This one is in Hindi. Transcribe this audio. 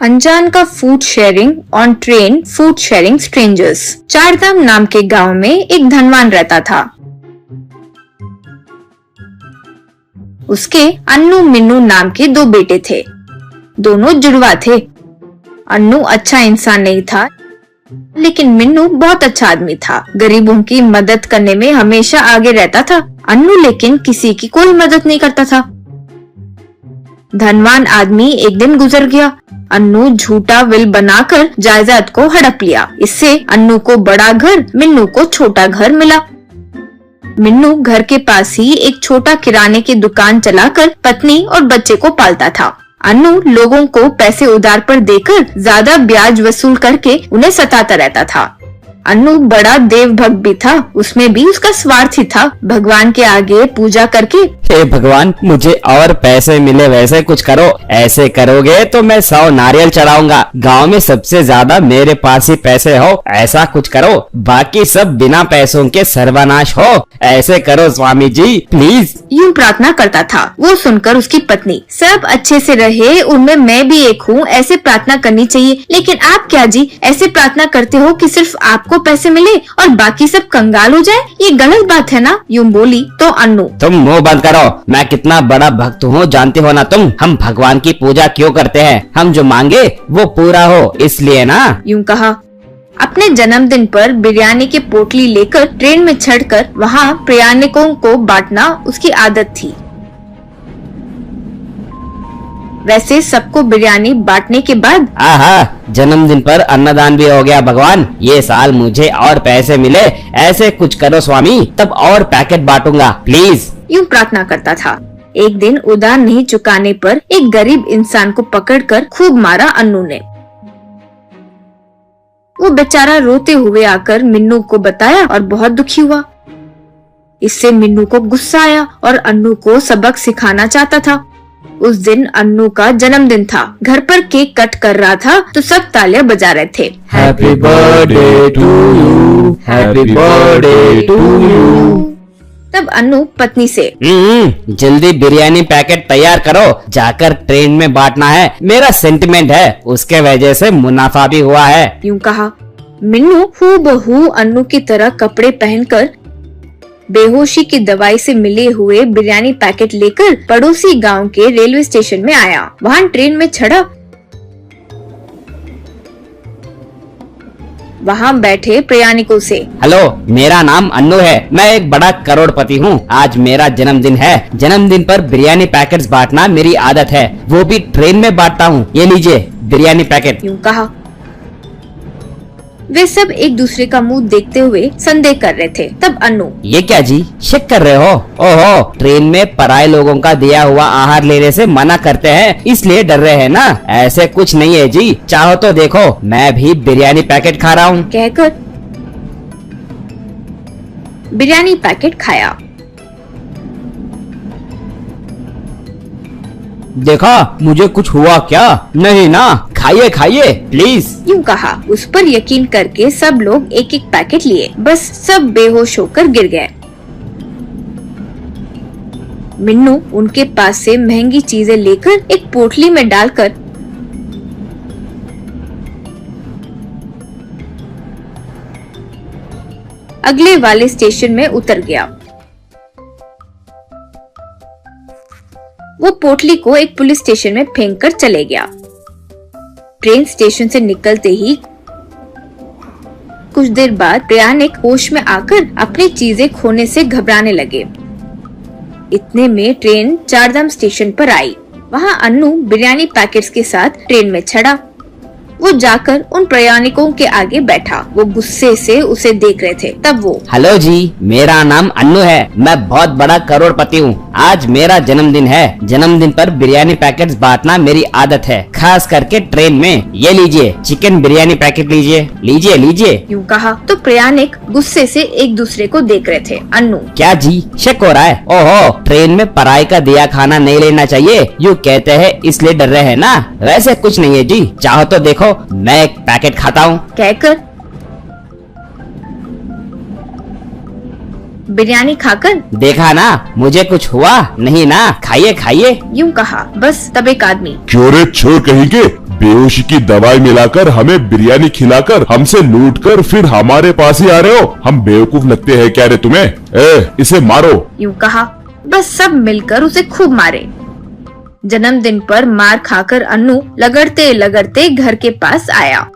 अनजान का food sharing on train, food sharing strangers. Chardham नाम के गांव में एक धनवान रहता था। उसके अन्नू मिन्नू नाम के दो बेटे थे। दोनों जुड़वा थे। अन्नू अच्छा इंसान नहीं था, लेकिन मिन्नू बहुत अच्छा आदमी था। गरीबों की मदद करने में हमेशा आगे रहता था। अन्नू लेकिन किसी की कोई मदद नहीं करता था। धनवान आदमी एक दिन गुजर गया। अन्नू झूठा विल बनाकर जायदाद को हड़प लिया। इससे अन्नू को बड़ा घर, मिन्नू को छोटा घर मिला। मिन्नू घर के पास ही एक छोटा किराने की दुकान चलाकर पत्नी और बच्चे को पालता था। अन्नू लोगों को पैसे उधार पर देकर ज्यादा ब्याज वसूल करके उन्हें सताता रहता था। अन्नू बड़ा देव भक्त भी था। उसमें भी उसका स्वार्थ ही था। भगवान के आगे पूजा करके, हे भगवान, मुझे और पैसे मिले वैसे कुछ करो। ऐसे करोगे तो मैं 100 नारियल चढ़ाऊंगा। गांव में सबसे ज्यादा मेरे पास ही पैसे हो, ऐसा कुछ करो। बाकी सब बिना पैसों के सर्वनाश हो। ऐसे करो स्वामी जी, प्लीज। यूं प्रार्थना करता था। वो सुनकर उसकी पत्नी, सब अच्छे से रहे, उनमें मैं भी एक हूँ, ऐसे प्रार्थना करनी चाहिए। लेकिन आप क्या जी, ऐसे प्रार्थना करते हो कि सिर्फ आपको पैसे मिले और बाकी सब कंगाल हो जाए? ये गलत बात है ना। यूं बोली तो अन्नू, तुम मुंह बंद करो। मैं कितना बड़ा भक्त हूँ जानते हो ना तुम। हम भगवान की पूजा क्यों करते हैं? हम जो मांगे वो पूरा हो, इसलिए ना। यूं कहा। अपने जन्मदिन पर बिरयानी की पोटली लेकर ट्रेन में चढ़कर वहाँ प्रयाणिकों को बांटना उसकी आदत थी। वैसे सबको बिरयानी बांटने के बाद, आहा, जन्मदिन पर अन्नदान भी हो गया। भगवान, ये साल मुझे और पैसे मिले, ऐसे कुछ करो स्वामी, तब और पैकेट बांटूंगा, प्लीज। यूं प्रार्थना करता था। एक दिन उधार नहीं चुकाने पर एक गरीब इंसान को पकड़कर खूब मारा अन्नू ने। वो बेचारा रोते हुए आकर मिन्नू को बताया और बहुत दुखी हुआ। इससे मिन्नू को गुस्सा आया और अन्नू को सबक सिखाना चाहता था। उस दिन अन्नू का जन्मदिन था। घर पर केक कट कर रहा था तो सब तालियां बजा रहे थे। Happy birthday to you, happy birthday to you. तब अन्नू पत्नी से, जल्दी बिरयानी पैकेट तैयार करो, जाकर ट्रेन में बांटना है। मेरा सेंटिमेंट है, उसके वजह से मुनाफा भी हुआ है। यूं कहा। मिन्नू हूबहू अन्नू की तरह कपड़े पहनकर बेहोशी की दवाई से मिले हुए बिरयानी पैकेट लेकर पड़ोसी गांव के रेलवे स्टेशन में आया। वहां ट्रेन में चढ़ा। वहां बैठे प्रयाणिकों से, हेलो, मेरा नाम अन्नू है। मैं एक बड़ा करोड़पति हूँ। आज मेरा जन्मदिन है। जन्मदिन पर बिरयानी पैकेट्स बांटना मेरी आदत है, वो भी ट्रेन में बांटता हूँ। ये लीजिए बिरयानी पैकेट। यूं कहा। वे सब एक दूसरे का मुंह देखते हुए संदेह कर रहे थे। तब अन्नू, ये क्या जी, शक कर रहे हो? ओहो, ट्रेन में पराये लोगों का दिया हुआ आहार लेने से मना करते हैं, इसलिए डर रहे हैं ना? ऐसे कुछ नहीं है जी, चाहो तो देखो, मैं भी बिरयानी पैकेट खा रहा हूँ। कहकर बिरयानी पैकेट खाया। देखा, मुझे कुछ हुआ क्या? नहीं ना, खाइए खाइए प्लीज। यूं कहा। उस पर यकीन करके सब लोग एक एक पैकेट लिए। बस सब बेहोश होकर गिर गए। मिन्नू उनके पास से महंगी चीजें लेकर एक पोटली में डालकर अगले वाले स्टेशन में उतर गया। वो पोटली को एक पुलिस स्टेशन में फेंक कर चले गया। ट्रेन स्टेशन से निकलते ही कुछ देर बाद प्रयाणिक होश में आकर अपनी चीजें खोने से घबराने लगे। इतने में ट्रेन चारधाम स्टेशन पर आई। वहाँ अन्नू बिरयानी पैकेट्स के साथ ट्रेन में चढ़ा। वो जाकर उन प्रयाणिकों के आगे बैठा। वो गुस्से से उसे देख रहे थे। तब वो, हेलो जी, मेरा नाम अन्नू है। मैं बहुत बड़ा करोड़पति हूँ। आज मेरा जन्मदिन है। जन्मदिन पर बिरयानी पैकेट्स बांटना मेरी आदत है, खास करके ट्रेन में। ये लीजिए चिकन बिरयानी पैकेट, लीजिए लीजिए लीजिए। यूं कहा तो प्रयाणिक गुस्से से एक दूसरे को देख रहे थे। अन्नू, क्या जी, शक हो रहा है? ओहो, ट्रेन में पराई का दिया खाना नहीं लेना चाहिए, यूँ कहते हैं, इसलिए डर रहे हैं ना? वैसे कुछ नहीं है जी, चाहो तो देखो, मैं एक पैकेट खाता हूँ। कहकर बिरयानी खाकर, देखा ना, मुझे कुछ हुआ नहीं ना, खाइए खाइए। यूं कहा। बस तब एक आदमी, चोरे चोर कहेंगे, बेहोशी की दवाई मिलाकर हमें बिरयानी खिलाकर हमसे लूटकर फिर हमारे पास ही आ रहे हो। हम बेवकूफ लगते हैं क्या रे तुम्हें? इसे मारो। यूं कहा, बस सब मिलकर उसे खूब मारे। जन्मदिन पर मार खाकर अन्नू लगड़ते लगड़ते घर के पास आया।